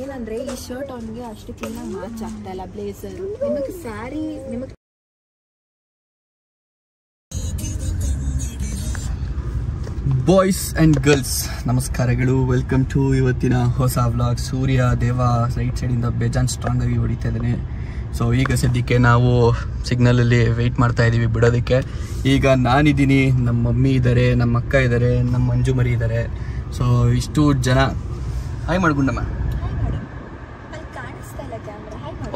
ಏನಂದ್ರೆ ಈ ಶರ್ಟ್ ಅವನಿಗೆ ಅಷ್ಟು ಕ್ಲೀನಾಗಿ ಮ್ಯಾಚ್ ಆಗ್ತಾ ಇಲ್ಲ. ಬ್ಲೇಸರ್ ನಿಮಗೆ ಸ್ಯಾರಿ ನಿಮಗೆ ಬಾಯ್ಸ್ ಆ್ಯಂಡ್ ಗರ್ಲ್ಸ್ ನಮಸ್ಕಾರಗಳು. ವೆಲ್ಕಮ್ ಟು ಇವತ್ತಿನ ಹೊಸ ವ್ಲಾಗ್. ಸೂರ್ಯ ದೇವ ರೈಟ್ ಸೈಡಿಂದ ಬೇಜಾನ್ ಸ್ಟ್ರಾಂಗ್ ಆಗಿ ಹೊಡಿತಾ ಇದ್ದಾನೆ. ಸೊ ಈಗ ಸದ್ಯಕ್ಕೆ ನಾವು ಸಿಗ್ನಲಲ್ಲಿ ವೆಯ್ಟ್ ಮಾಡ್ತಾ ಇದ್ದೀವಿ ಬಿಡೋದಕ್ಕೆ. ಈಗ ನಾನಿದ್ದೀನಿ, ನಮ್ಮ ಮಮ್ಮಿ ಇದ್ದಾರೆ, ನಮ್ಮ ಅಕ್ಕ ಇದ್ದಾರೆ, ನಮ್ಮ ಮಂಜು ಮರಿ ಇದ್ದಾರೆ. ಸೊ ಇಷ್ಟು ಜನ. ಹಾಯ್ ಮಾಡ್ಗುಂಡಮ್ಮ.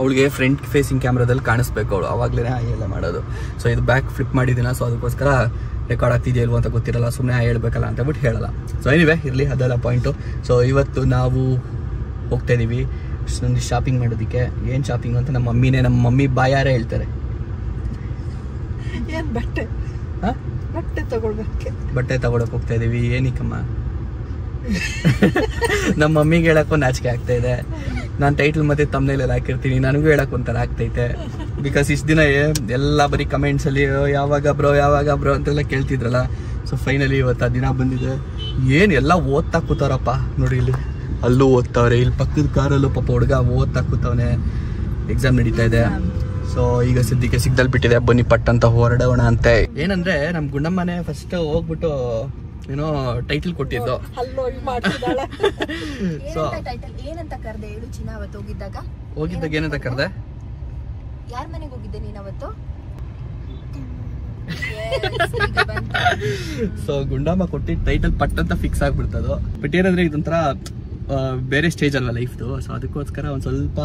ಅವಳಿಗೆ ಫ್ರಂಟ್ ಫೇಸಿಂಗ್ ಕ್ಯಾಮ್ರಾದಲ್ಲಿ ಕಾಣಿಸ್ಬೇಕು, ಅವಳು ಆವಾಗಲೇ ಹಾಯ್ ಎಲ್ಲ ಮಾಡೋದು. ಸೊ ಇದು ಬ್ಯಾಕ್ ಫ್ಲಿಪ್ ಮಾಡಿದ್ದೀನ, ಸೊ ಅದಕ್ಕೋಸ್ಕರ ರೆಕಾರ್ಡ್ ಆಗ್ತಿದೆಯಾ ಇಲ್ವೋ ಅಂತ ಗೊತ್ತಿರಲ್ಲ, ಸುಮ್ಮನೆ ಹೇಳ್ಬೇಕಲ್ಲ ಅಂತ ಬಿಟ್ಟು ಹೇಳಲ್ಲ. ಸೊ ಏನಿವೆ ಇರಲಿ, ಅದೆಲ್ಲ ಪಾಯಿಂಟು. ಸೊ ಇವತ್ತು ನಾವು ಹೋಗ್ತಾ ಇದ್ದೀವಿ ಒಂದು ಶಾಪಿಂಗ್ ಮಾಡೋದಕ್ಕೆ. ಏನು ಶಾಪಿಂಗ್ ಅಂತ ನಮ್ಮ ಮಮ್ಮಿ ಬಾಯಾರೇ ಹೇಳ್ತಾರೆ. ಬಟ್ಟೆ ತಗೊಳಕ್ಕೆ ಹೋಗ್ತಾ ಇದ್ದೀವಿ. ಏನಿಕ್ಕಮ್ಮ ನಮ್ಮ ಮಮ್ಮಿಗೆ ಹೇಳಕ್ಕೂ ನಾಚಿಕೆ ಆಗ್ತಾ ಇದೆ. ನಾನು ಟೈಟಲ್ ಮತ್ತೆ ತಮ್ನೇಲೆಲ್ಲ ಹಾಕಿರ್ತೀನಿ, ನನಗೂ ಹೇಳಕ್ ಒಂಥರ ಆಗ್ತೈತೆ. ಬಿಕಾಸ್ ಇಷ್ಟು ದಿನ ಎಲ್ಲ ಬರೀ ಕಮೆಂಟ್ಸಲ್ಲಿ ಯಾವಾಗ ಬ್ರೋ ಅಂತೆಲ್ಲ ಕೇಳ್ತಿದ್ರಲ್ಲ. ಸೊ ಫೈನಲಿ ಇವತ್ತು ಆ ದಿನ ಬಂದಿದೆ. ಏನು ಎಲ್ಲ ಓದ್ತಾ ಕೂತಾರಪ್ಪ ನೋಡಿ, ಇಲ್ಲಿ ಅಲ್ಲೂ ಓದ್ತಾವ್ರೆ, ಇಲ್ಲಿ ಪಕ್ಕದ ಕಾರಲ್ಲೂ ಪಾಪ ಹುಡುಗ ಓದ್ತಾ ಕೂತವನೆ. ಎಕ್ಸಾಮ್ ನಡೀತಾ ಇದೆ. ಸೊ ಈಗ ಸದ್ಯಕ್ಕೆ ಸಿಗ್ದಲ್ ಬಿಟ್ಟಿದೆ, ಬನ್ನಿ ಪಟ್ ಅಂತ ಹೊರಡೋಣ ಅಂತ. ಏನಂದ್ರೆ ನಮ್ಮ ಗುಂಡಮ್ಮನೆ ಫಸ್ಟ್ ಹೋಗ್ಬಿಟ್ಟು ಏನೋ ಟೈಟಲ್ ಕೊಟ್ಟಿದ್ದು. ಸೊ ಏನಂತ ಕರ್ದೆ ಹೇಳು ಚಿನ್ನ? ಅವತ್ತು ಹೋಗಿದ್ದಾಗ ಏನಂತ ಕರ್ದೆ? ಯಾರ ಮನೆಗೆ ಹೋಗಿದ್ದೆ ನೀನ್ ಅವತ್ತು? ಸೊ ಗುಂಡಮ್ಮ ಕೊಟ್ಟಿದ್ದ ಟೈಟಲ್ ಪಟ್ ಅಂತ ಫಿಕ್ಸ್ ಆಗ್ಬಿಡ್ತದು. ಬಟ್ ಏನಂದ್ರೆ ಇದೊಂಥರ ಬೇರೆ ಸ್ಟೇಜ್ ಅಲ್ವಾ ಲೈಫ್ದು. ಸೊ ಅದಕ್ಕೋಸ್ಕರ ಒಂದು ಸ್ವಲ್ಪ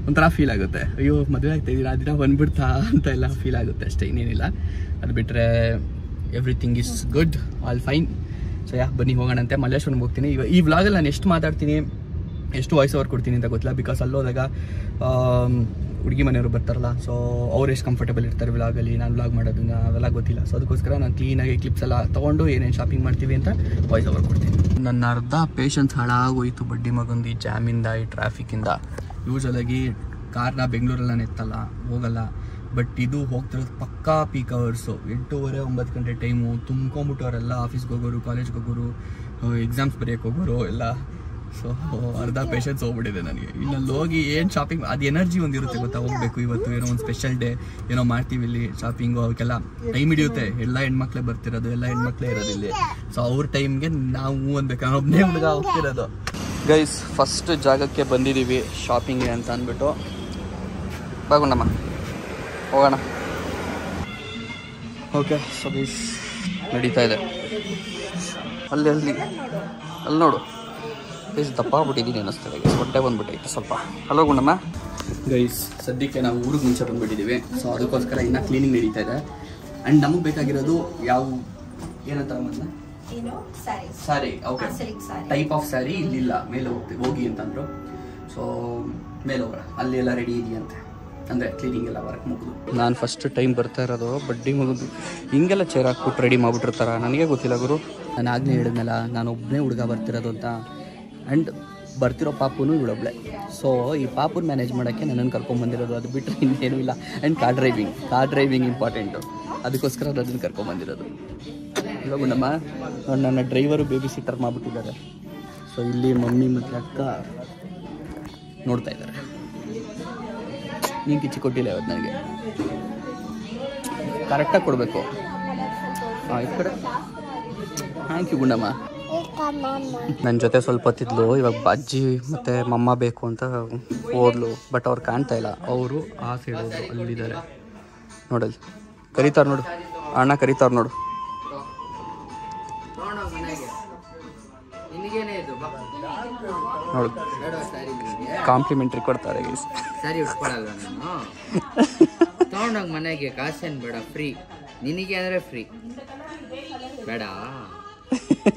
ಒಂಥರ ಫೀಲ್ ಆಗುತ್ತೆ. ಅಯ್ಯೋ ಮದುವೆ ಆಗ್ತಾ ಇದ್ದೀರಾ, ಆ ದಿನ ಬಂದ್ಬಿಡ್ತಾ ಅಂತ ಎಲ್ಲ ಫೀಲ್ ಆಗುತ್ತೆ ಅಷ್ಟೇ, ಇನ್ನೇನಿಲ್ಲ. ಅದು ಬಿಟ್ಟರೆ everything is good, all fine. So ಬನ್ನಿ ಹೋಗೋಣಂತೆ. ಮಲ್ಲೇಶ್ವರಂಗೆ ಹೋಗ್ತೀನಿ. ಈ ವ್ಲಾಗಲ್ಲಿ ನಾನು ಎಷ್ಟು ಮಾತಾಡ್ತೀನಿ, ಎಷ್ಟು ವಾಯ್ಸ್ ಓವರ್ ಕೊಡ್ತೀನಿ ಅಂತ ಗೊತ್ತಿಲ್ಲ. ಬಿಕಾಸ್ ಅಲ್ಲೋದಾಗ ಹುಡುಗಿ ಮನೆಯವರು ಬರ್ತಾರಲ್ಲ, ಸೊ ಅವ್ರು ಎಷ್ಟು ಕಂಫರ್ಟಬಲ್ ಇರ್ತಾರೆ ವ್ಲಾಗಲ್ಲಿ, ನಾನು ವ್ಲಾಗ್ ಮಾಡೋದನ್ನ ಅವೆಲ್ಲ ಗೊತ್ತಿಲ್ಲ. ಸೊ ಅದಕ್ಕೋಸ್ಕರ ನಾನು ಕ್ಲೀನಾಗಿ ಕ್ಲಿಪ್ಸ್ ಎಲ್ಲ ತೊಗೊಂಡು ಏನೇನು ಶಾಪಿಂಗ್ ಮಾಡ್ತೀವಿ ಅಂತ ವಾಯ್ಸ್ ಓವರ್ ಕೊಡ್ತೀನಿ. ನನ್ನ ಅರ್ಧ ಪೇಷನ್ಸ್ ಹಾಳಾಗೋಯ್ತು ಬಡ್ಡಿ ಮಗಂದು ಈ ಜಾಮಿಂದ, ಈ ಟ್ರಾಫಿಕ್ಕಿಂದ. ಯೂಶಲಾಗಿ ಕಾರ್ನ ಬೆಂಗಳೂರಲ್ಲಿ ನಾನು ಎತ್ತಲ್ಲ, ಹೋಗಲ್ಲ. ಬಟ್ ಇದು ಹೋಗ್ತಿರೋದು ಪಕ್ಕಾ ಪೀಕ್ ಅವರ್ಸು. 8:30 9 ಗಂಟೆ ಟೈಮು ತುಂಬ್ಕೊಂಬಿಟ್ಟು ಅವರೆಲ್ಲ ಆಫೀಸ್ಗೆ ಹೋಗೋರು, ಕಾಲೇಜ್ಗೆ ಹೋಗೋರು, ಎಕ್ಸಾಮ್ಸ್ ಬರೆಯೋಕ್ಕೆ ಹೋಗೋರು ಎಲ್ಲ. ಸೊ ಅರ್ಧ ಪೇಷನ್ಸ್ ಹೋಗ್ಬಿಟ್ಟಿದೆ ನನಗೆ. ಇನ್ನಲ್ಲಿ ಹೋಗಿ ಏನು ಶಾಪಿಂಗ್, ಅದು ಎನರ್ಜಿ ಒಂದಿರುತ್ತೆ ಗೊತ್ತಾ, ಹೋಗಬೇಕು ಇವತ್ತು ಏನೋ ಒಂದು ಸ್ಪೆಷಲ್ ಡೇ ಏನೋ ಮಾಡ್ತೀವಿ ಇಲ್ಲಿ ಶಾಪಿಂಗು, ಅವಕ್ಕೆಲ್ಲ ಟೈಮ್ ಹಿಡಿಯುತ್ತೆ. ಎಲ್ಲ ಹೆಣ್ಮಕ್ಳೇ ಬರ್ತಿರೋದು, ಎಲ್ಲ ಹೆಣ್ಮಕ್ಳೇ ಇರೋದು ಇಲ್ಲಿ. ಸೊ ಅವ್ರ ಟೈಮ್ಗೆ ನಾವು ಅನ್ಬೇಕು, ನಾನು ಒಬ್ಬನೇ ಹುಡುಗ ಹೋಗ್ತಿರೋದು. ಗೈಸ್ ಫಸ್ಟ್ ಜಾಗಕ್ಕೆ ಬಂದಿದ್ದೀವಿ ಶಾಪಿಂಗ್ಗೆ ಅಂತ ಅಂದ್ಬಿಟ್ಟು. ಬಾಗುಂಡಮ್ಮ ಹೋಗೋಣ. ಓಕೆ ಸೊ ಗೈಸ್ ನಡೀತಾ ಇದೆ. ಅಲ್ಲಿ ನೋಡು ಗೈಸ್, ದಪ್ಪ ಆಗ್ಬಿಟ್ಟಿದ್ದೀನಿ ಅನ್ನಿಸ್ತದೆ ಗೈಸ್, ಹೊಟ್ಟೆ ಬಂದ್ಬಿಟ್ಟೈತೆ ಸ್ವಲ್ಪ. ಹಲೋ ಗುಂಡಮ್ಮ. ಗೈಸ್ ಸದ್ಯಕ್ಕೆ ನಾವು ಊರಿಗೆ ಮುಂಚೆ ಬಂದುಬಿಟ್ಟಿದ್ದೀವಿ. ಸೊ ಅದಕ್ಕೋಸ್ಕರ ಇನ್ನೂ ಕ್ಲೀನಿಂಗ್ ನಡೀತಾ ಇದೆ. ಆ್ಯಂಡ್ ನಮಗೆ ಬೇಕಾಗಿರೋದು ಏನಂತ sari. Okay, type of sari ಇಲ್ಲಿಲ್ಲ, ಮೇಲೆ ಹೋಗಿ ಅಂತಂದರು. ಸೊ ಮೇಲೆ ಹೋಗೋಣ, ಅಲ್ಲಿ ಎಲ್ಲ ರೆಡಿ ಇದೆಯಂತೆ, ಅಂದರೆ ಕ್ಲೀನಿಂಗ್ ಎಲ್ಲ ವರ್ಕ್ ಮುಗಿದು. ನಾನು ಫಸ್ಟ್ ಟೈಮ್ ಬರ್ತಾ ಇರೋದು ಬಡ್ಡಿ ಮುಗಿದು ಹಿಂಗೆಲ್ಲ ಚೇರ್ ಹಾಕ್ಬಿಟ್ಟು ರೆಡಿ ಮಾಡಿಬಿಟ್ಟಿರ್ತಾರ, ನನಗೆ ಗೊತ್ತಿಲ್ಲ ಗುರು. ನಾನು ಆಗಲೇ ಹೇಳಿದ್ನಲ್ಲ, ನಾನು ಒಬ್ಬನೇ ಹುಡುಗ ಬರ್ತಿರೋದು ಅಂತ. ಆ್ಯಂಡ್ ಬರ್ತಿರೋ ಪಾಪುನು ಇವಳೊಬ್ಳೆ. ಸೊ ಈ ಪಾಪುನ ಮ್ಯಾನೇಜ್ ಮಾಡೋಕ್ಕೆ ನನ್ನನ್ನು ಕರ್ಕೊಂಬಂದಿರೋದು, ಅದು ಬಿಟ್ಟರೆ ಇನ್ನೇನೂ ಇಲ್ಲ. ಆ್ಯಂಡ್ ಕಾರ್ ಡ್ರೈವಿಂಗ್ ಇಂಪಾರ್ಟೆಂಟು, ಅದಕ್ಕೋಸ್ಕರ ಅದನ್ನು ಕರ್ಕೊಂಬಂದಿರೋದು. ಇವಾಗ ನಮ್ಮ ನನ್ನ ಡ್ರೈವರು ಬೇಬಿ ಸಿಟ್ಟರ್ ಮಾಡಿಬಿಟ್ಟಿದ್ದಾರೆ. ಸೊ ಇಲ್ಲಿ ಮಮ್ಮಿ ಮತ್ತು ಅಕ್ಕ ನೋಡ್ತಾ ಇದ್ದಾರೆ. ನೀನು ಕಿಚ್ಚಿ ಕೊಟ್ಟಿಲ್ಲ ಇವತ್ತು ನನಗೆ, ಕರೆಕ್ಟಾಗಿ ಕೊಡಬೇಕು. ಹಾಂ ಈ ಕಡೆ. Thank you Gundamma. ನನ್ನ ಜೊತೆ ಸ್ವಲ್ಪ ಹೊತ್ತಿದ್ಲು. ಇವಾಗ ಅಜ್ಜಿ ಮತ್ತು ಮಮ್ಮ ಬೇಕು ಅಂತ ಹೋದ್ಲು. ಬಟ್ ಅವ್ರು ಕಾಣ್ತಾ ಇಲ್ಲ, ಅವರು ಆ ಸೈಡ್ ಹೋದ್ರು, ಅಲ್ಲಿದ್ದಾರೆ ನೋಡಲ್ಲಿ. ಕರೀತಾರೆ ನೋಡು, ಅಣ್ಣ ಕರೀತಾರೆ ನೋಡು. ನೋಡು ಕಾಂಪ್ಲಿಮೆಂಟ್ರಿ ಕೊಡ್ತಾರೆ ಗೈಸ್. ಸರಿ ಉಟ್ಕೊಳಲ್ಲ ನಾನು ತಗೊಂಡೋಗಿ ಮನೆಗೆ, ಕಾಸೇನು ಬೇಡ, ಫ್ರೀ. ನಿನಗೆ ಅಂದರೆ ಫ್ರೀ ಬೇಡ.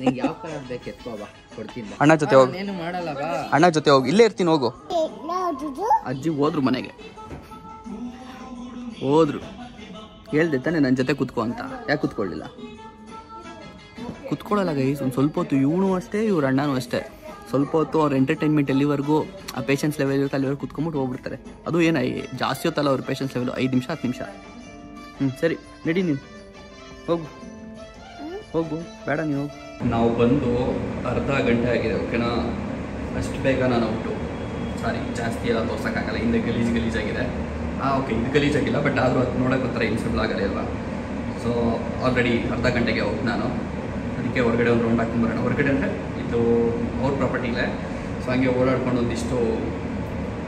ನಿಂಗೆ ಯಾವ ಕಲರ್ ಬೇಕು ಎತ್ಕೋ ಬಾ, ಕೊಡ್ತೀನಿ. ಅಣ್ಣ ಜೊತೆ ಹೋಗಿ, ಏನು ಮಾಡಲ್ಲ ಬಾ, ಅಣ್ಣ ಜೊತೆ ಹೋಗಿ, ಇಲ್ಲೇ ಇರ್ತೀನಿ ಹೋಗು. ಅಜ್ಜಿ ಹೋದ್ರು ಮನೆಗೆ, ಹೋದ್ರು. ಹೇಳ್ದೆ ತಾನೆ ನನ್ನ ಜೊತೆ ಕುತ್ಕೋ ಅಂತ, ಯಾಕೆ ಕುತ್ಕೊಳ್ಳಿಲ್ಲ? ಕುತ್ಕೊಳ್ಳಲ್ಲ ಗೈಸ್ ಒಂದು ಸ್ವಲ್ಪ ಹೊತ್ತು. ಇವನು ಅಷ್ಟೇ, ಇವ್ರ ಅಣ್ಣನೂ ಅಷ್ಟೇ. ಸ್ವಲ್ಪ ಹೊತ್ತು ಅವ್ರ ಎಂಟರ್ಟೈನ್ಮೆಂಟ್ ಎಲ್ಲಿವರೆಗೂ ಆ ಪೇಷನ್ಸ್ ಲೆವೆಲ್ ಇರುತ್ತೆ ಅಲ್ಲಿವರೆಗೂ ಕುತ್ಕೊಂಬಿಟ್ಟು ಹೋಗ್ಬಿಡ್ತಾರೆ. ಅದು ಏನು ಜಾಸ್ತಿ ಹೊತ್ತಲ್ಲ ಅವ್ರ ಪೇಷನ್ಸ್ ಲೆವೆಲ್, 5 ನಿಮಿಷ 10 ನಿಮಿಷ. ಸರಿ ನಡಿ, ನೀನು ಹೋಗು ಬೇಡ, ನೀವು ಹೋಗು. ನಾವು ಬಂದು ಅರ್ಧ ಗಂಟೆ ಆಗಿದೆ, ಓಕೆನಾ? ಅಷ್ಟು ಬೇಗ ನಾನು ಔಟು. ಸಾರಿ, ಜಾಸ್ತಿ ಎಲ್ಲ ತೋರ್ಸೋಕ್ಕಾಗಲ್ಲ, ಹಿಂದೆ ಗಲೀಜಾಗಿದೆ. ಓಕೆ, ಇದು ಗಲೀಜಾಗಿಲ್ಲ, ಬಟ್ ಆದರೂ ಅದು ನೋಡೋಕೆ ಒಂಥರ ಇನ್ಸಿಬಲ್ ಆಗಲ್ಲ ಅಲ್ವಾ? ಸೊ ಆಲ್ರೆಡಿ ಅರ್ಧ ಗಂಟೆಗೆ ಔಟ್ ನಾನು. ಅದಕ್ಕೆ ಹೊರಗಡೆ ಒಂದು ರೌಂಡ್ ಹಾಕೊಂಡ್ಬರೋಣ. ಹೊರಗಡೆ ಅಂದರೆ ಇದು ಅವ್ರ ಪ್ರಾಪರ್ಟಿಲೇ, ಸೊ ಹಂಗೆ ಓಡಾಡ್ಕೊಂಡು ಒಂದಿಷ್ಟು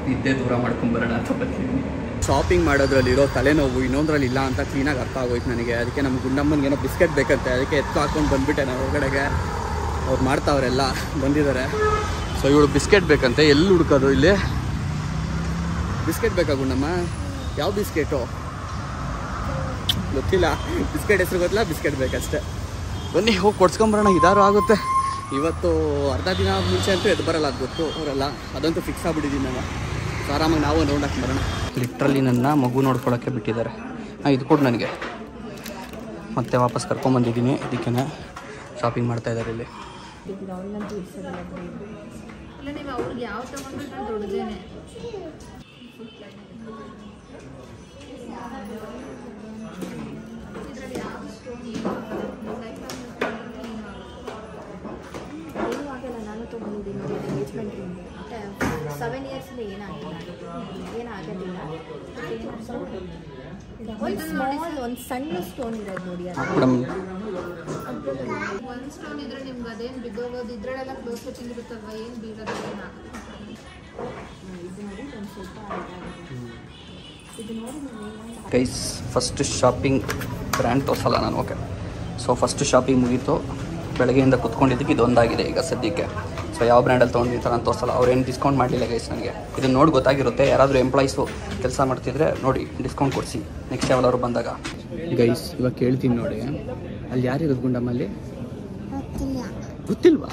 ನಿದ್ದೆ ದೂರ ಮಾಡ್ಕೊಂಬರೋಣ ಅಂತ ಬರ್ತಿದ್ದೀನಿ. ಶಾಪಿಂಗ್ ಮಾಡೋದ್ರಲ್ಲಿರೋ ತಲೆನೋವು ಇನ್ನೊಂದ್ರಲ್ಲಿ ಇಲ್ಲ ಅಂತ ಕ್ಲೀನಾಗಿ ಅರ್ಥ ಆಗೋಯ್ತು ನನಗೆ. ಅದಕ್ಕೆ ನಮ್ಮ ಗುಂಡಮ್ಮನಿಗೆ ಏನೋ ಬಿಸ್ಕೆಟ್ ಬೇಕಂತೆ, ಅದಕ್ಕೆ ಎತ್ತು ಹಾಕ್ಕೊಂಡು ಬಂದುಬಿಟ್ಟೆ ನಾನು ಹೊರಗಡೆಗೆ. ಅವ್ರು ಮಾಡ್ತಾವ್ರೆಲ್ಲ ಬಂದಿದ್ದಾರೆ. ಸೊ ಇವಳು ಬಿಸ್ಕೆಟ್ ಬೇಕಂತೆ. ಎಲ್ಲಿ ಹುಡ್ಕೋದು ಇಲ್ಲಿ? ಬಿಸ್ಕೆಟ್ ಬೇಕಾ ಗುಂಡಮ್ಮ? ಯಾವ ಬಿಸ್ಕೆಟು ಗೊತ್ತಿಲ್ಲ, ಬಿಸ್ಕೆಟ್ ಹೆಸರು ಗೊತ್ತಿಲ್ಲ, ಬಿಸ್ಕೆಟ್ ಬೇಕಷ್ಟೆ. ಬನ್ನಿ ಹೋಗಿ ಕೊಡ್ಸ್ಕೊಂಬರೋಣ, ಇದಾರು ಆಗುತ್ತೆ. ಇವತ್ತು ಅರ್ಧ ದಿನ ಮುಂಚೆ ಅಂತೂ ಎದ್ದು ಬರಲ್ಲ, ಅದು ಗೊತ್ತು ಅವರೆಲ್ಲ, ಅದಂತೂ ಫಿಕ್ಸ್ ಆಗ್ಬಿಟ್ಟಿದ್ದೀನಿ ನಾನು. ಸೊ ಆರಾಮಾಗಿ ನಾವು ಒಂದು ರೌಂಡ್ ಹಾಕಿ ಬರೋಣ. ಲಿಟ್ರಲಿ ನನ್ನ ಮಗು ನೋಡ್ಕೊಳ್ಳೋಕ್ಕೆ ಬಿಟ್ಟಿದ್ದಾರೆ. ಇದು ಕೊಡು ನನಗೆ. ಮತ್ತೆ ವಾಪಸ್ ಕರ್ಕೊಂಬಂದಿದ್ದೀನಿ, ಇದಕ್ಕೇ ಶಾಪಿಂಗ್ ಮಾಡ್ತಾಯಿದ್ದಾರೆ ಇಲ್ಲಿ. ಅಲ್ಲ, ನೀವು ಅವ್ರಿಗೆ ಯಾವ ತಗೊಂಡ್ರೆ ದೊಡ್ಡದೇನೆ. ಇದರಲ್ಲಿ ಯಾವ ಸ್ಟೋನ್ ಏನು ಆಗಲ್ಲ. ನಾನು ತೊಗೊಂಡಿದ್ದೀನಿ ನೋಡಿ, ಎಂಗೇಜ್ಮೆಂಟ್ ರಿಂಗ್ 7 ಇಯರ್ಸಿಂದ ಏನಾಗೋದಿಲ್ಲ. ಒಂದು ಸಣ್ಣ ಸ್ಟೋನ್ ಇರೋದು ನೋಡಿ, ಒಂದು ಸ್ಟೋನ್ ಇದ್ರೆ ನಿಮ್ಗೆ ಅದೇನು ಬಿದ್ದೋಗೋದು, ಇದ್ರಲ್ಲೆಲ್ಲ ಕ್ಲೋಸ್ ಫಿಟ್ಟಿಂಗ್ ಇರುತ್ತಲ್ವ, ಏನು ಬೀಳೋದು ಏನು. ಇದು ನೋಡಿ ಒಂದು ಸ್ವಲ್ಪ ಇದು ನೋಡಿ ಗೈಸ್, ಫಸ್ಟ್ ಶಾಪಿಂಗ್ ಬ್ರ್ಯಾಂಡ್ ತೋರಿಸಲ್ಲ ನಾನು. ಓಕೆ, ಸೊ ಫಸ್ಟ್ ಶಾಪಿಂಗ್ ಮುಗೀತು. ಬೆಳಗ್ಗೆಯಿಂದ ಕುತ್ಕೊಂಡಿದ್ದಕ್ಕೆ ಇದೊಂದಾಗಿದೆ ಈಗ ಸದ್ಯಕ್ಕೆ. ಸೊ ಯಾವ ಬ್ರ್ಯಾಂಡಲ್ಲಿ ತೊಗೊಂಡಿರ್ತಾರೆ ನಾನು ತೋರಿಸಲ್ಲ. ಅವ್ರೇನು ಡಿಸ್ಕೌಂಟ್ ಮಾಡಲಿಲ್ಲ ಗೈಸ್ ನನಗೆ. ಇದನ್ನು ನೋಡಿ ಗೊತ್ತಾಗಿರುತ್ತೆ. ಯಾರಾದರೂ ಎಂಪ್ಲಾಯೀಸು ಕೆಲಸ ಮಾಡ್ತಿದ್ರೆ ನೋಡಿ ಡಿಸ್ಕೌಂಟ್ ಕೊಡಿಸಿ ನೆಕ್ಸ್ಟ್ ಯಾವಾದ್ರು ಬಂದಾಗ. ಗೈಸ್ ಇವಾಗ ಕೇಳ್ತೀನಿ ನೋಡಿ, ಅಲ್ಲಿ ಯಾರಿರೋದು ಗುಂಡಮ್ಮಲ್ಲಿ? ಗೊತ್ತಿಲ್ವಾ?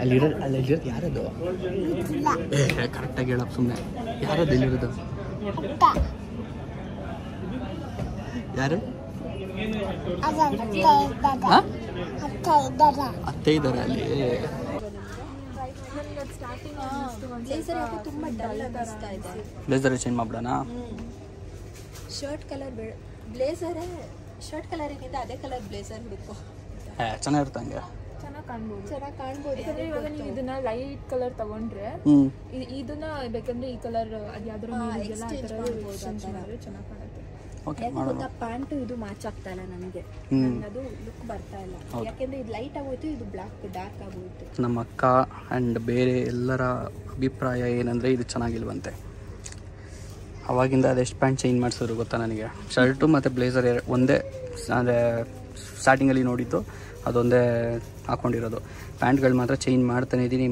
ಅಲ್ಲಿರೋದು ಯಾರದು? ಕರೆಕ್ಟಾಗಿ ಹೇಳಪ್ಪ ಸುಮ್ಮನೆ. ಯಾರದು ಇಲ್ಲಿರೋದು? ಯಾರು? ಅತ್ತೆ ಇದ್ದಾರೆ ಅಲ್ಲಿ. ತುಂಬ ಡಲ್ ಅನಿಸ್ತಾ ಇದೆ. ಬ್ಲೇಸರ್ ಚೇಂಜ್ ಮಾಡ್ಬಿಡೋಣ. ಶರ್ಟ್ ಕಲರ್ ಬೇಡ, ಬ್ಲೇಸರೇ ಶರ್ಟ್ ಕಲರ್ ಏನಿದೆ ಅದೇ ಕಲರ್ ಬ್ಲೇಸರ್ ಹುಡುಕು. ಚೆನ್ನಾಗಿರುತ್ತೆ ಹಂಗೆ, ಚೆನ್ನಾಗಿ ಕಾಣ್ಬೋದು. ಯಾಕಂದ್ರೆ ಇವಾಗ ನೀವು ಇದನ್ನ ಲೈಟ್ ಕಲರ್ ತಗೊಂಡ್ರೆ ಇದನ್ನ ಬೇಕಂದ್ರೆ ಈ ಕಲರ್ ಅದು ಯಾವ್ದಾದ್ರು ಚೆನ್ನಾಗಿ ಕಾಣುತ್ತೆ. ಯಾಕಂದ್ರೆ ಪ್ಯಾಂಟ್ ಇದು ಮ್ಯಾಚ್ ಆಗ್ತಾ ಇಲ್ಲ ನನಗೆ, ಅದು ಲುಕ್ ಬರ್ತಾ ಇಲ್ಲ. ಯಾಕೆಂದ್ರೆ ಇದು ಲೈಟ್ ಆಗೋಯ್ತು, ಇದು ಬ್ಲಾಕ್ ಡಾರ್ಕ್ ಆಗೋಯ್ತು. ನಮ್ಮ ಅಕ್ಕ ಆ್ಯಂಡ್ ಬೇರೆ ಎಲ್ಲರ ಅಭಿಪ್ರಾಯ ಏನಂದರೆ ಇದು ಚೆನ್ನಾಗಿಲ್ವಂತೆ. ಅವಾಗಿಂದ ಅದೆಷ್ಟು ಪ್ಯಾಂಟ್ ಚೇಂಜ್ ಮಾಡಿಸಿದ್ರು ಗೊತ್ತಾ ನನಗೆ. ಶರ್ಟು ಮತ್ತು ಬ್ಲೇಸರ್ ಒಂದೇ, ಅಂದರೆ ಸ್ಟಾರ್ಟಿಂಗಲ್ಲಿ ನೋಡಿದ್ದು ಅದೊಂದೇ ಹಾಕ್ಕೊಂಡಿರೋದು. ಪ್ಯಾಂಟ್ಗಳು ಮಾತ್ರ ಚೇಂಜ್ ಮಾಡ್ತಾನೆ ಇದ್ದೀನಿ.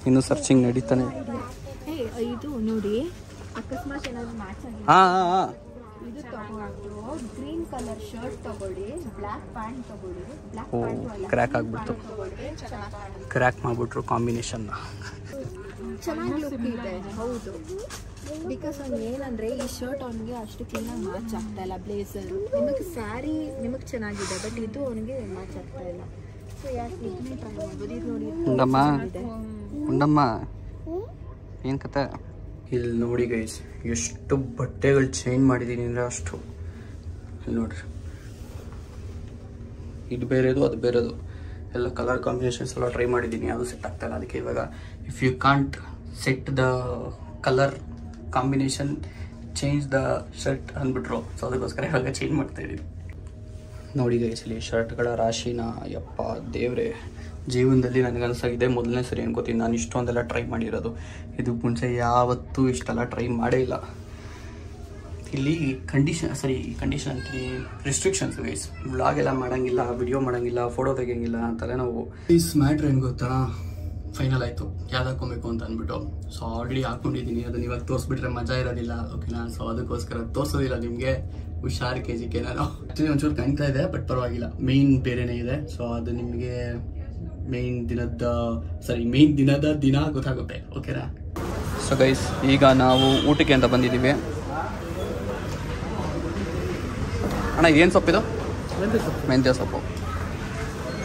ಇನ್ನೂ ಸರ್ಚಿಂಗ್ ನಡೀತಾನೆ. ಇದು ನೋಡಿ, ಅಕಸ್ಮಾತ್ ಏನಾದ್ರು ಮ್ಯಾಚ್ ಆಗಿದೆ, ಇದು ತಗೊಂಡು ಗ್ರೀನ್ ಕಲರ್ ಶರ್ಟ್ ತಗೊಳ್ಳಿ, ಬ್ಲ್ಯಾಕ್ ಪ್ಯಾಂಟ್ ತಗೊಳ್ಳಿ. ಬ್ಲ್ಯಾಕ್ ಪ್ಯಾಂಟ್ ಕ್ರ್ಯಾಕ್ ಆಗಿಬಿಡ್ತು, ಕ್ರ್ಯಾಕ್ ಮಾಡಿಬಿಟ್ರು ಕಾಂಬಿನೇಷನ್ನ. ಚೆನ್ನಾಗಿ ಲುಕ್ ಇದೆ, ಹೌದು. ಬಿಕಾಸ್ ಅವ್ನು ಏನಂದರೆ ಈ ಶರ್ಟ್ ಅವನಿಗೆ ಅಷ್ಟು ಕ್ಲೀನಾಗಿ ಮ್ಯಾಚ್ ಆಗ್ತಾ ಇಲ್ಲ. ಬ್ಲೇಸರು ನಿಮಗೆ ಸ್ಯಾರಿ ನಿಮಗೆ ಚೆನ್ನಾಗಿದೆ, ಬಟ್ ಇದು ಅವನಿಗೆ ಮ್ಯಾಚ್ ಆಗ್ತಾ ಇಲ್ಲ. ಸೊ ಯಾಕೆ ಇದನ್ನೇ ಟ್ರೈ ಮಾಡ್ಬೋದು. ಇದು ನೋಡಿ ಉಂಡಮ್ಮ ಏನು ಕತೆ. ಇಲ್ಲಿ ನೋಡಿ ಗೈಸ್, ಎಷ್ಟು ಬಟ್ಟೆಗಳು ಚೇಂಜ್ ಮಾಡಿದ್ದೀನಿ ಅಂದರೆ ಅಷ್ಟು. ಇಲ್ಲಿ ನೋಡ್ರಿ, ಇದು ಬೇರೆದು ಅದು ಬೇರೆದು ಎಲ್ಲ ಕಲರ್ ಕಾಂಬಿನೇಷನ್ಸ್ ಎಲ್ಲ ಟ್ರೈ ಮಾಡಿದ್ದೀನಿ, ಅದು ಸೆಟ್ ಆಗ್ತಾಯಿಲ್ಲ. ಅದಕ್ಕೆ ಇವಾಗ if you can't set the colour combination change the shirt ಅಂದ್ಬಿಟ್ರು. ಸೊ ಅದಕ್ಕೋಸ್ಕರ ಇವಾಗ ಚೇಂಜ್ ಮಾಡ್ತಾಯಿದ್ದೀನಿ. ನೋಡಿ ಗೈಸ್, ಇಲ್ಲಿ ಶರ್ಟ್ಗಳ ರಾಶಿನ ಯಪ್ಪ ದೇವ್ರೆ. ಜೀವನದಲ್ಲಿ ನನಗನ್ಸಾಗಿದೆ ಮೊದಲನೇ ಸರಿ ಅನ್ಕೋತೀನಿ ನಾನು ಇಷ್ಟೊಂದೆಲ್ಲ ಟ್ರೈ ಮಾಡಿರೋದು. ಇದಕ್ಕೆ ಮುಂಚೆ ಯಾವತ್ತೂ ಇಷ್ಟೆಲ್ಲ ಟ್ರೈ ಮಾಡೇ ಇಲ್ಲ. ಇಲ್ಲಿ ಕಂಡೀಷನ್ ಅಂತೀನಿ, ರೆಸ್ಟ್ರಿಕ್ಷನ್ಸ್ ಗೈಸ್. ವ್ಲಾಗೆಲ್ಲ ಮಾಡೋಂಗಿಲ್ಲ, ವಿಡಿಯೋ ಮಾಡೋಂಗಿಲ್ಲ, ಫೋಟೋ ತೆಗಿಯೋಂಗಿಲ್ಲ ಅಂತೆಲ್ಲ ನಾವು. ಈಸ್ ಮ್ಯಾಟ್ರ್ ಏನು ಗೊತ್ತಾ, ಫೈನಲ್ ಆಯಿತು ಯಾವ್ದು ಹಾಕ್ಕೊಬೇಕು ಅಂತ ಅಂದ್ಬಿಟ್ಟು. ಸೊ ಆಲ್ರೆಡಿ ಹಾಕ್ಕೊಂಡಿದ್ದೀನಿ, ಅದನ್ನು ಇವಾಗ ತೋರಿಸ್ಬಿಟ್ರೆ ಮಜಾ ಇರೋದಿಲ್ಲ, ಓಕೆನಾ. ಸೊ ಅದಕ್ಕೋಸ್ಕರ ತೋರಿಸೋದಿಲ್ಲ ನಿಮಗೆ, ಹುಷಾರು KGK. ನಾನು ಆ್ಯಕ್ಚುಲಿ ಒಂಚೂರು ಕಾಣ್ತಾ ಇದೆ, ಬಟ್ ಪರವಾಗಿಲ್ಲ, ಮೇಯ್ನ್ ಬೇರೆನೇ ಇದೆ. ಸೊ ಅದು ನಿಮಗೆ ಮೇಯ್ನ್ ದಿನದ ದಿನ ಗೊತ್ತಾಗುತ್ತೆ, ಓಕೆನಾ. ಸೊ ಗೈಸ್, ಈಗ ನಾವು ಊಟಕ್ಕೆ ಅಂತ ಬಂದಿದ್ದೀವಿ. ಅಣ್ಣ ಏನು ಸೊಪ್ಪಿದು? ಮೆಂತ್ಯ ಸೊಪ್ಪು.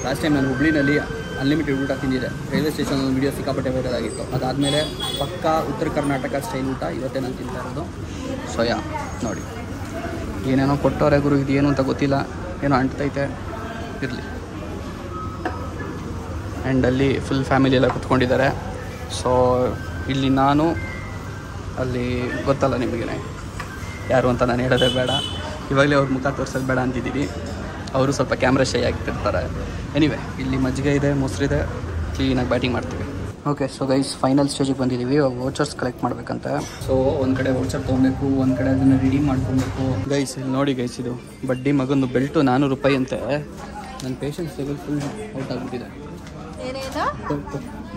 ಲಾಸ್ಟ್ ಟೈಮ್ ನಾನು ಹುಬ್ಳಿನಲ್ಲಿ ಅನ್ಲಿಮಿಟೆಡ್ ಊಟ ತಿಂದಿದೆ. ರೈಲ್ವೆ ಸ್ಟೇಷನ್ ಒಂದು ವಿಡಿಯೋ ಸಿಕ್ಕಾಪಟ್ಟೆ ವೈರಲ್ ಆಗಿತ್ತು. ಅದಾದಮೇಲೆ ಪಕ್ಕಾ ಉತ್ತರ ಕರ್ನಾಟಕ ಸ್ಟೈಲ್ ಊಟ ಇವತ್ತೇ ನಾನು ತಿಂತಾ ಇರೋದು. ಸೋಯಾ ನೋಡಿ, ಏನೇನೋ ಕೊಟ್ಟವ್ರೆ ಗುರು, ಇದು ಏನು ಅಂತ ಗೊತ್ತಿಲ್ಲ, ಏನೋ ಅಂಟ್ತೈತೆ, ಇರಲಿ. ಆ್ಯಂಡ್ ಅಲ್ಲಿ ಫುಲ್ ಫ್ಯಾಮಿಲಿ ಎಲ್ಲ ಕುತ್ಕೊಂಡಿದ್ದಾರೆ. ಸೊ ಇಲ್ಲಿ ನಾನು, ಅಲ್ಲಿ ಗೊತ್ತಲ್ಲ ನಿಮಗೇ ಯಾರು ಅಂತ ನಾನು ಹೇಳೋದೇ ಬೇಡ, ಇವಾಗಲೇ ಅವ್ರ ಮುಖ ತೋರಿಸೋದು ಬೇಡ ಅಂತಿದ್ದೀವಿ. ಅವರು ಸ್ವಲ್ಪ ಕ್ಯಾಮ್ರಾ ಶೈ ಆಗ್ತಿರ್ತಾರೆ. ಎನಿವೆ, ಇಲ್ಲಿ ಮಜ್ಜಿಗೆ ಇದೆ, ಮೊಸರಿದೆ, ಕ್ಲೀನಾಗಿ ಬ್ಯಾಟಿಂಗ್ ಮಾಡ್ತೀವಿ. ಓಕೆ, ಸೊ ಗೈಸ್ ಫೈನಲ್ ಸ್ಟೇಜಿಗೆ ಬಂದಿದ್ದೀವಿ. ವೋಚರ್ಸ್ ಕಲೆಕ್ಟ್ ಮಾಡ್ಬೇಕಂತ. ಸೊ ಒಂದು ಕಡೆ ವೋಚರ್ ತೊಗೊಬೇಕು, ಒಂದು ಕಡೆ ಅದನ್ನು ರೆಡಿ ಮಾಡ್ಕೊಬೇಕು. ಗೈಸ್ ಇಲ್ಲಿ ನೋಡಿ ಗೈಸ್, ಇದು ಬಡ್ಡಿ ಮಗಂದು ಬೆಲ್ಟು 400 ರೂಪಾಯಿ ಅಂತೆ. ನನ್ನ ಪೇಷನ್ಸ್ ಲೆವೆಲ್ ಫುಲ್ ಔಟ್ ಆಗಿಬಿಟ್ಟಿದೆ.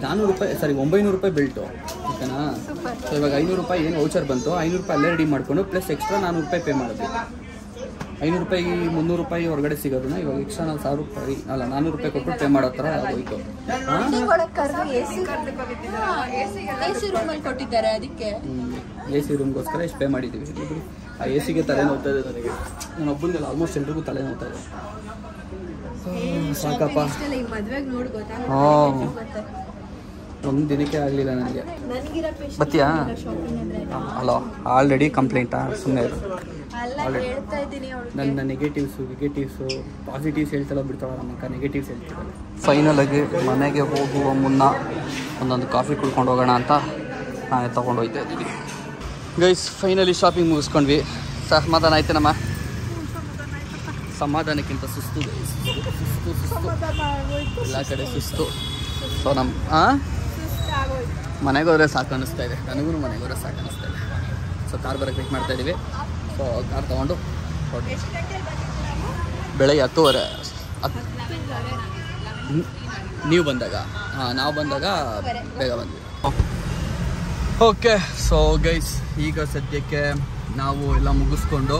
400 ರೂಪಾಯಿ, ಸಾರಿ 900 ರೂಪಾಯಿ ಬೆಲ್ಟು, ಓಕೆನಾ? ಸೊ ಇವಾಗ 500 ರೂಪಾಯಿ ಏನು ವೋಚರ್ ಬಂತು, 500 ರೂಪಾಯಿ ಅಲ್ಲೇ ರೆಡಿ ಮಾಡಿಕೊಂಡು ಪ್ಲಸ್ ಎಕ್ಸ್ಟ್ರಾ 400 ರೂಪಾಯಿ ಪೇ ಮಾಡೋದು. 500 ರೂಪಾಯಿ 300 ರೂಪಾಯಿ ಹೊರಗಡೆ ಸಿಗೋದನ್ನ ಇವಾಗ ಎಕ್ಸ್ಟ್ರಾ ನಾವು 1000 ರೂಪಾಯಿ ಅಲ್ಲ 400 ರೂಪಾಯಿ ಕೊಟ್ಟು ಪೇ ಮಾಡೋ ಥರ ಆಗೋಯ್ತು. ಕೊಟ್ಟಿದ್ದಾರೆ ಅದಕ್ಕೆ AC ರೂಮ್ಗೋಸ್ಕರ ಎಷ್ಟು ಪೇ ಮಾಡಿದ್ದೀವಿ. ಆ AC ಗೆ ತಲೆ ನೋಡ್ತಾ ಇದೆ ನನಗೆ, ನಾನು ಒಬ್ಬನಿಗೆಲ್ಲ ಆಲ್ಮೋಸ್ಟ್ ಎಲ್ರಿಗೂ ತಲೆ ನೋಡ್ತಾ ಇದೆ. ಸಾಕಪ್ಪ, ಒಂದು ದಿನಕ್ಕೆ ಆಗಲಿಲ್ಲ ನನಗೆ. ಬತ್ತೀಯಾ? ಹಲೋ, ಆಲ್ರೆಡಿ ಕಂಪ್ಲೇಂಟಾ? ಸುಮ್ಮನೆ ಇರು. ನನ್ನ ನೆಗೆಟಿವ್ಸು ಪಾಸಿಟಿವ್ಸ್ ಹೇಳ್ತಲ್ಲ ಬಿಡ್ತಾಳ ನಮ್ಮಕ್ಕ, ನೆಗೆಟಿವ್ಸ್ ಹೇಳ್ತಿದ್ದಲ್ಲ. ಫೈನಲಾಗಿ ಮನೆಗೆ ಹೋಗುವ ಮುನ್ನ ಒಂದೊಂದು ಕಾಫಿ ಕುಡ್ಕೊಂಡು ಹೋಗೋಣ ಅಂತ ನಾನೇ ತೊಗೊಂಡು ಹೋಗ್ತಾ ಇದ್ದೀವಿ. ಗೈಸ್ ಫೈನಲಿ ಶಾಪಿಂಗ್ ಮುಗಿಸ್ಕೊಂಡ್ವಿ. ಸಮಾಧಾನ ಆಯ್ತೇನಮ್ಮ? ಸಮಾಧಾನಕ್ಕಿಂತ ಸುಸ್ತು ಗೈಸ್, ಸುಸ್ತು ಎಲ್ಲ ಕಡೆ ಸುಸ್ತು. ಸೊ ಮನೆಗೆ ಹೋದ್ರೆ ಸಾಕು ಅನ್ನಿಸ್ತಾ ಇದೆ, ನನಗೂ ಮನೆಗೆ ಹೋದ್ರೆ ಸಾಕು ಅನ್ನಿಸ್ತಾ ಇದೆ. ಸೊ ಕಾರ್ ಬರೋಕ್ಕೆ ವೆಯ್ಟ್ ಮಾಡ್ತಾ ಇದ್ದೀವಿ. ಸೊ ಕಾರ್ ತೊಗೊಂಡು ಬೆಳಗ್ಗೆ 10:30 ನೀವು ಬಂದಾಗ, ನಾವು ಬಂದಾಗ ಬೇಗ ಬಂದ್ವಿ. ಓಕೆ, ಸೊ ಗೈಸ್ ಈಗ ಸದ್ಯಕ್ಕೆ ನಾವು ಎಲ್ಲ ಮುಗಿಸ್ಕೊಂಡು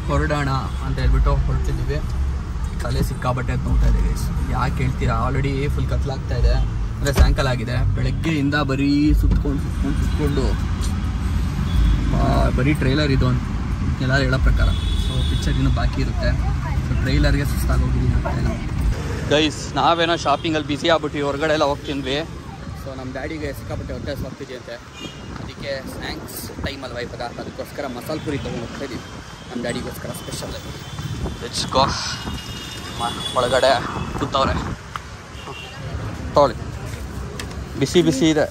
ಹೊರಡೋಣ ಅಂತ ಹೇಳ್ಬಿಟ್ಟು ಹೊರಡ್ತಿದ್ದೀವಿ. ತಲೆ ಸಿಕ್ಕಾಬಟ್ಟೆ ಅಂತ ನೋಡ್ತಾ ಇದೆ ಗೈಸ್. ಯಾಕೆ ಹೇಳ್ತೀರಾ, ಆಲ್ರೆಡಿ ಫುಲ್ ಕತ್ಲಾಗ್ತಾ ಇದೆ, ಅಂದರೆ ಸಾಯಂಕಾಲ ಆಗಿದೆ. ಬೆಳಗ್ಗೆಯಿಂದ ಬರೀ ಸುತ್ಕೊಂಡು ಬರೀ ಟ್ರೈಲರ್ ಇದು ಅಂತ ಎಲ್ಲರೂ ಹೇಳೋ ಪ್ರಕಾರ. ಸೊ ಪಿಕ್ಚರ್ ಇನ್ನೂ ಬಾಕಿ ಇರುತ್ತೆ. ಸೊ ಟ್ರೈಲರ್ಗೆ ಸುಸ್ತಾಗೋಗಿದ್ದೀನಿ ಗೈಸ್. ನಾವೇನೋ ಶಾಪಿಂಗಲ್ಲಿ ಬ್ಯುಸಿ ಆಗ್ಬಿಟ್ಟು ಹೊರಗಡೆ ಎಲ್ಲ ಹೋಗ್ತಿದ್ವಿ. ಸೊ ನಮ್ಮ ಡ್ಯಾಡಿಗೆ ಸಿಕ್ಕಾಪಟ್ಟೆ ಹೊಟ್ಟೆ ಹೋಗ್ತಿದೆಯಂತೆ, ಅದಕ್ಕೆ ಸ್ನ್ಯಾಕ್ಸ್ ಟೈಮ್ ಅಲ್ವಾ ಇವಾಗ, ಅದಕ್ಕೋಸ್ಕರ ಮಸಾಲೆ ಪುರಿ ತೊಗೊಂಡು ಹೋಗ್ತಾ ಇದ್ದೀವಿ ನಮ್ಮ ಡ್ಯಾಡಿಗೋಸ್ಕರ ಸ್ಪೆಷಲ್. ಹೆಚ್ಕೋ ಒಳಗಡೆ ಕೂತವ್ರೆ, ತೊಗೊಳ್ಳಿ, ಬಿಸಿ ಬಿಸಿ ಇದೆ.